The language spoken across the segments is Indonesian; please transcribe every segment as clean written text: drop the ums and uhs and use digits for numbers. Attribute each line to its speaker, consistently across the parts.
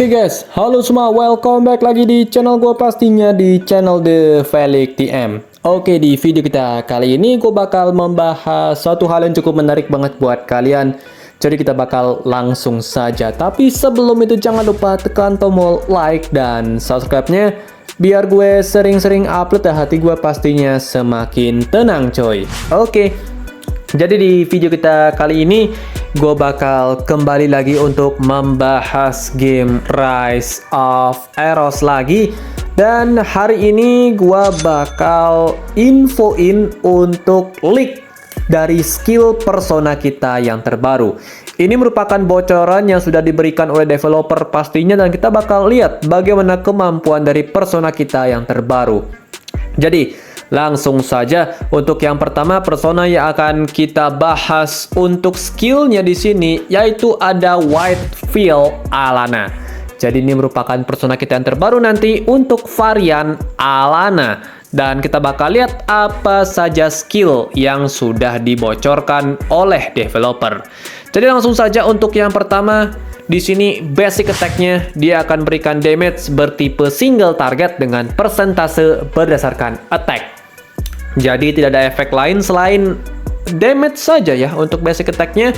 Speaker 1: Oke guys, halo semua, welcome back lagi di channel gue, pastinya di channel The Felix TM. Oke, di video kita kali ini gue bakal membahas suatu hal yang cukup menarik banget buat kalian. Jadi kita bakal langsung saja. Tapi sebelum itu jangan lupa tekan tombol like dan subscribe-nya, biar gue sering-sering upload ya, hati gue pastinya semakin tenang coy. Oke, jadi di video kita kali ini gue bakal kembali lagi untuk membahas game Rise of Eros lagi. Dan hari ini gue bakal infoin untuk leak dari skill persona kita yang terbaru. Ini merupakan bocoran yang sudah diberikan oleh developer pastinya, dan kita bakal lihat bagaimana kemampuan dari persona kita yang terbaru. Jadi langsung saja, untuk yang pertama persona yang akan kita bahas untuk skillnya di sini yaitu ada Whitefield Alanna. Jadi ini merupakan persona kita yang terbaru nanti untuk varian Alanna, dan kita bakal lihat apa saja skill yang sudah dibocorkan oleh developer. Jadi langsung saja untuk yang pertama, di sini basic attack-nya dia akan berikan damage bertipe single target dengan persentase berdasarkan attack. Jadi tidak ada efek lain selain damage saja ya untuk basic attack-nya.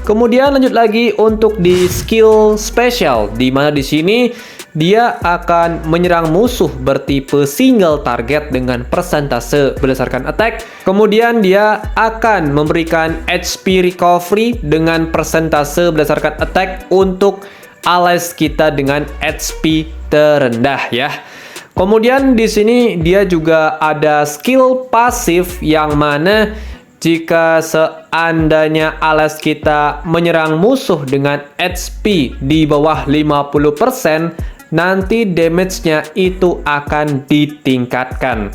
Speaker 1: Kemudian lanjut lagi untuk di skill special, di mana di sini dia akan menyerang musuh bertipe single target dengan persentase berdasarkan attack. Kemudian dia akan memberikan HP recovery dengan persentase berdasarkan attack untuk allies kita dengan HP terendah ya. Kemudian di sini dia juga ada skill pasif yang mana jika seandainya allies kita menyerang musuh dengan HP di bawah 50%, nanti damage-nya itu akan ditingkatkan.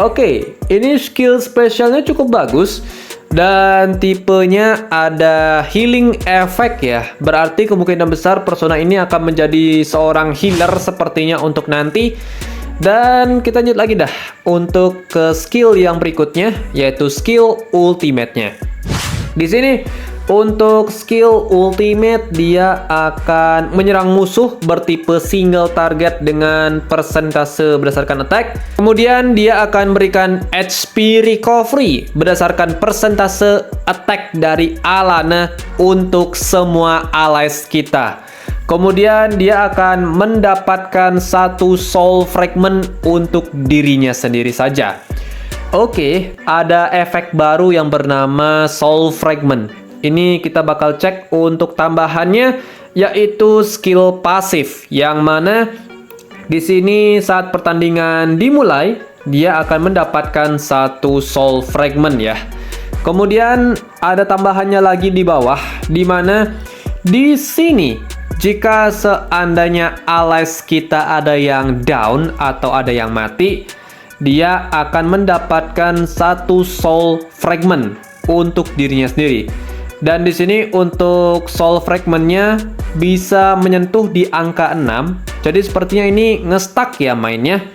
Speaker 1: Oke, ini skill spesialnya cukup bagus. Dan tipenya ada healing effect ya. Berarti kemungkinan besar persona ini akan menjadi seorang healer sepertinya untuk nanti. Dan kita lanjut lagi dah untuk ke skill yang berikutnya, yaitu skill ultimate-nya. Di sini untuk skill ultimate dia akan menyerang musuh bertipe single target dengan persentase berdasarkan attack. Kemudian dia akan berikan HP recovery berdasarkan persentase attack dari Alanna untuk semua allies kita. Kemudian dia akan mendapatkan satu soul fragment untuk dirinya sendiri saja. Oke, ada efek baru yang bernama soul fragment. Ini kita bakal cek untuk tambahannya, yaitu skill pasif, yang mana di sini saat pertandingan dimulai dia akan mendapatkan satu soul fragment ya. Kemudian ada tambahannya lagi di bawah, di mana di sini jika seandainya allies kita ada yang down atau ada yang mati, dia akan mendapatkan satu soul fragment untuk dirinya sendiri. Dan di sini untuk soul fragment-nya bisa menyentuh di angka 6. Jadi sepertinya ini nge-stuck ya mainnya.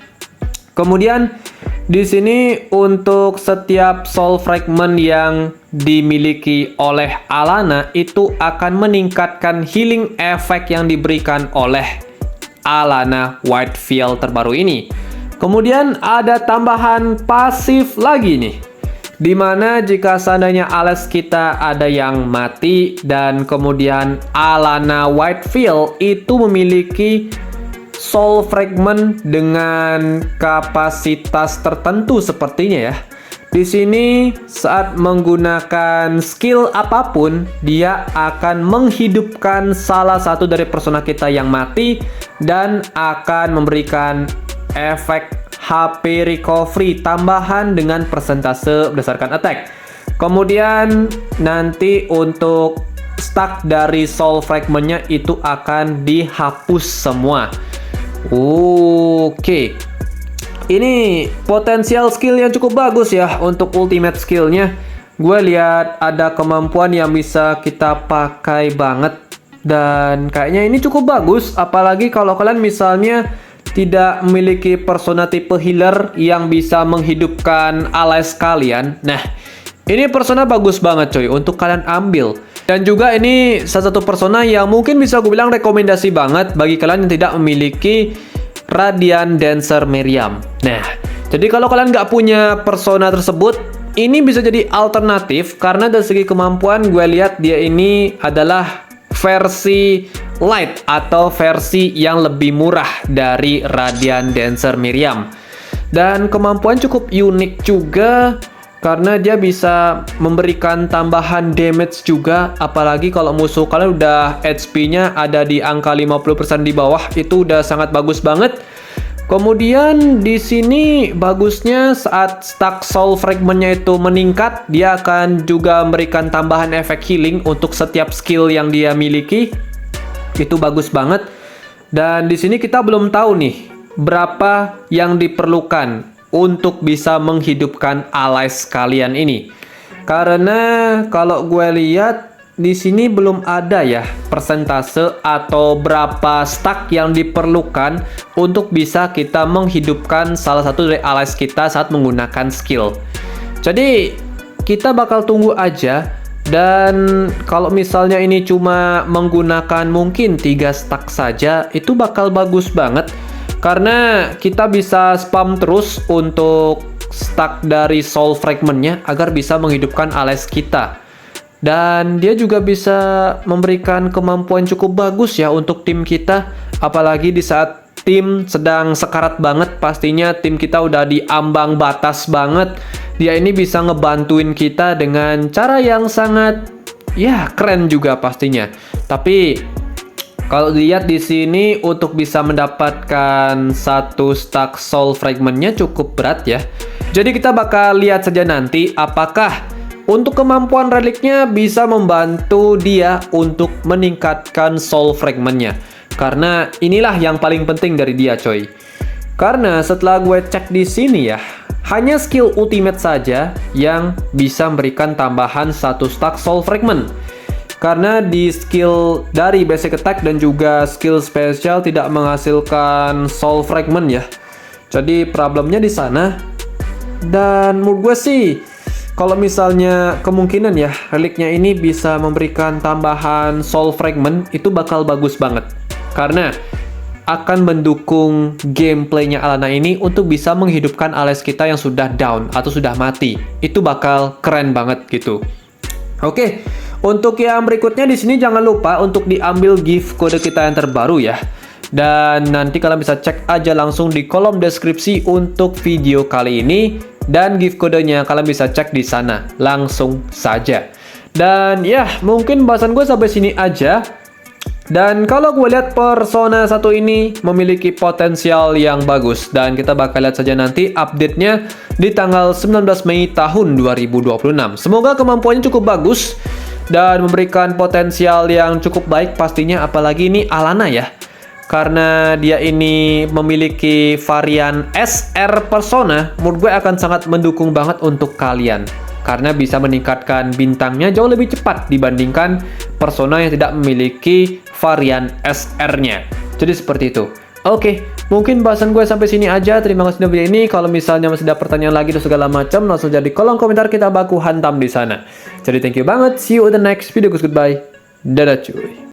Speaker 1: Kemudian di sini untuk setiap soul fragment yang dimiliki oleh Alanna itu akan meningkatkan healing effect yang diberikan oleh Alanna Whitefield terbaru ini. Kemudian ada tambahan pasif lagi nih, dimana jika seandainya allies kita ada yang mati dan kemudian Alanna Whitefield itu memiliki soul fragment dengan kapasitas tertentu sepertinya ya. Di sini saat menggunakan skill apapun, dia akan menghidupkan salah satu dari persona kita yang mati dan akan memberikan efek HP recovery tambahan dengan persentase berdasarkan attack. Kemudian nanti untuk stack dari soul fragment-nya itu akan dihapus semua. Oke, ini potensial skill yang cukup bagus ya untuk ultimate skillnya. Gue lihat ada kemampuan yang bisa kita pakai banget, dan kayaknya ini cukup bagus. Apalagi kalau kalian misalnya tidak memiliki persona tipe healer yang bisa menghidupkan allies kalian. Nah, ini persona bagus banget coy untuk kalian ambil. Dan juga ini salah satu persona yang mungkin bisa gue bilang rekomendasi banget bagi kalian yang tidak memiliki Radiant Dancer Miriam. Nah, jadi kalau kalian nggak punya persona tersebut, ini bisa jadi alternatif karena dari segi kemampuan gue lihat dia ini adalah versi light atau versi yang lebih murah dari Radiant Dancer Miriam. Dan kemampuan cukup unik juga karena dia bisa memberikan tambahan damage juga, apalagi kalau musuh kalian udah HP-nya ada di angka 50% di bawah, itu udah sangat bagus banget. Kemudian di sini bagusnya saat stack soul fragment-nya itu meningkat, dia akan juga memberikan tambahan efek healing untuk setiap skill yang dia miliki. Itu bagus banget. Dan di sini kita belum tahu nih berapa yang diperlukan untuk bisa menghidupkan allies kalian ini. Karena kalau gue lihat di sini belum ada ya persentase atau berapa stack yang diperlukan untuk bisa kita menghidupkan salah satu dari allies kita saat menggunakan skill. Jadi kita bakal tunggu aja, dan kalau misalnya ini cuma menggunakan mungkin 3 stack saja, itu bakal bagus banget karena kita bisa spam terus untuk stack dari soul fragment-nya agar bisa menghidupkan allies kita. Dan dia juga bisa memberikan kemampuan cukup bagus ya untuk tim kita. Apalagi di saat tim sedang sekarat banget, pastinya tim kita udah di ambang batas banget. Dia ini bisa ngebantuin kita dengan cara yang sangat ya keren juga pastinya. Tapi kalau dilihat di sini untuk bisa mendapatkan 1 stack soul fragment-nya cukup berat ya. Jadi kita bakal lihat saja nanti apakah untuk kemampuan reliknya bisa membantu dia untuk meningkatkan soul fragment-nya. Karena inilah yang paling penting dari dia, coy. Karena setelah gue cek di sini ya, hanya skill ultimate saja yang bisa memberikan tambahan 1 stack soul fragment. Karena di skill dari basic attack dan juga skill spesial tidak menghasilkan soul fragment ya. Jadi problemnya di sana. Dan menurut gue sih, kalau misalnya kemungkinan ya reliknya ini bisa memberikan tambahan soul fragment, itu bakal bagus banget. Karena akan mendukung gameplaynya Alana ini untuk bisa menghidupkan allies kita yang sudah down atau sudah mati. Itu bakal keren banget gitu. Oke, untuk yang berikutnya di sini jangan lupa untuk diambil gift kode kita yang terbaru ya. Dan nanti kalian bisa cek aja langsung di kolom deskripsi untuk video kali ini. Dan gift kodenya kalian bisa cek di sana langsung saja. Dan ya mungkin bahasan gue sampai sini aja. Dan kalau gue lihat persona 1 ini memiliki potensial yang bagus. Dan kita bakal lihat saja nanti update-nya di tanggal 19 Mei tahun 2026. Semoga kemampuannya cukup bagus dan memberikan potensial yang cukup baik pastinya, apalagi ini Alana ya. Karena dia ini memiliki varian SR persona, menurut gue akan sangat mendukung banget untuk kalian. Karena bisa meningkatkan bintangnya jauh lebih cepat dibandingkan persona yang tidak memiliki varian SR-nya. Jadi seperti itu. Oke, mungkin bahasan gue sampai sini aja. Terima kasih sudah video ini. Kalau misalnya masih ada pertanyaan lagi dan segala macam, langsung jadi kolom komentar, kita baku hantam di sana. Jadi thank you banget. See you in the next video. Goodbye. Dadah cuy.